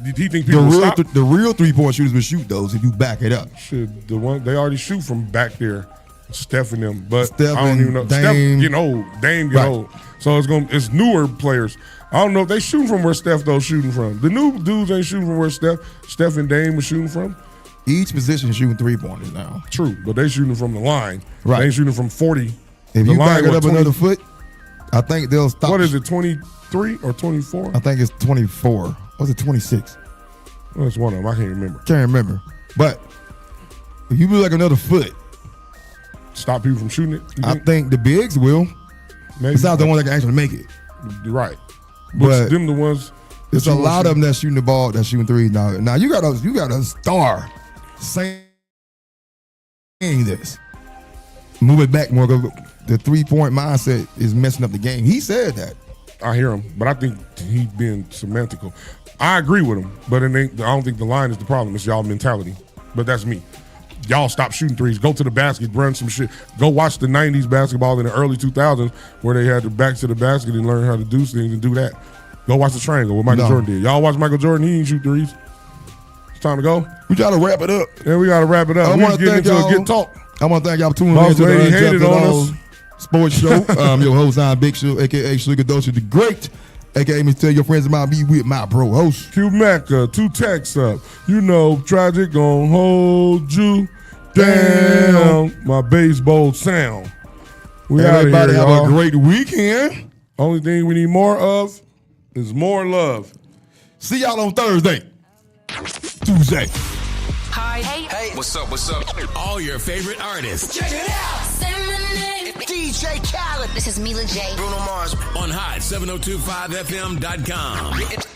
Did he think people will stop? The real 3-point shooters would shoot those if you back it up. Shit, the one they already shoot from back there, Steph and them. But Steph I don't even know. Dame. Steph getting old. Dame getting old. So it's newer players. I don't know if they shooting from where Steph though shooting from. The new dudes ain't shooting from where Steph and Dame was shooting from. Each position shooting 3-pointers now. True, but they shooting from the line. Right. They ain't shooting from 40. If you back it up another foot, I think they'll stop. What is it, 23 or 24? I think it's 24. Was it 26? Well, that's one of them. I can't remember. Can't remember. But if you move like another foot, stop people from shooting it? I think the bigs will. Maybe. Besides the ones that can actually make it. Right. But them the ones. There's a lot of them that's shooting the ball, that's shooting threes now. Now you got a star saying this. Move it back more. The 3-point mindset is messing up the game. He said that. I hear him, but I think he's being semantical. I agree with him, but I don't think the line is the problem. It's y'all mentality. But that's me. Y'all stop shooting threes. Go to the basket, run some shit. Go watch the 90s basketball in the early 2000s where they had to back to the basket and learn how to do things and do that. Go watch the triangle, what Michael Jordan did. Y'all watch Michael Jordan, he didn't shoot threes. It's time to go. We got to wrap it up. Yeah, we got to wrap it up. We're getting into a good talk. I want to thank y'all for tuning in to the hated on us. Sports Show. Your host, I'm Big Show, a.k.a. Sugar Dosha the Great, a.k.a. me tell your friends about me with my bro host. Q Mac, 2 texts up. You know, tragic gon' hold you down. My baseball sound. We Everybody here, have y'all. a great weekend. Only thing we need more of is more love. See y'all on Thursday. Tuesday. Hi. Hey. What's up? All your favorite artists. Check it out. Say my name. DJ Khaled. This is Mila J. Bruno Mars. On hot 7025fm.com.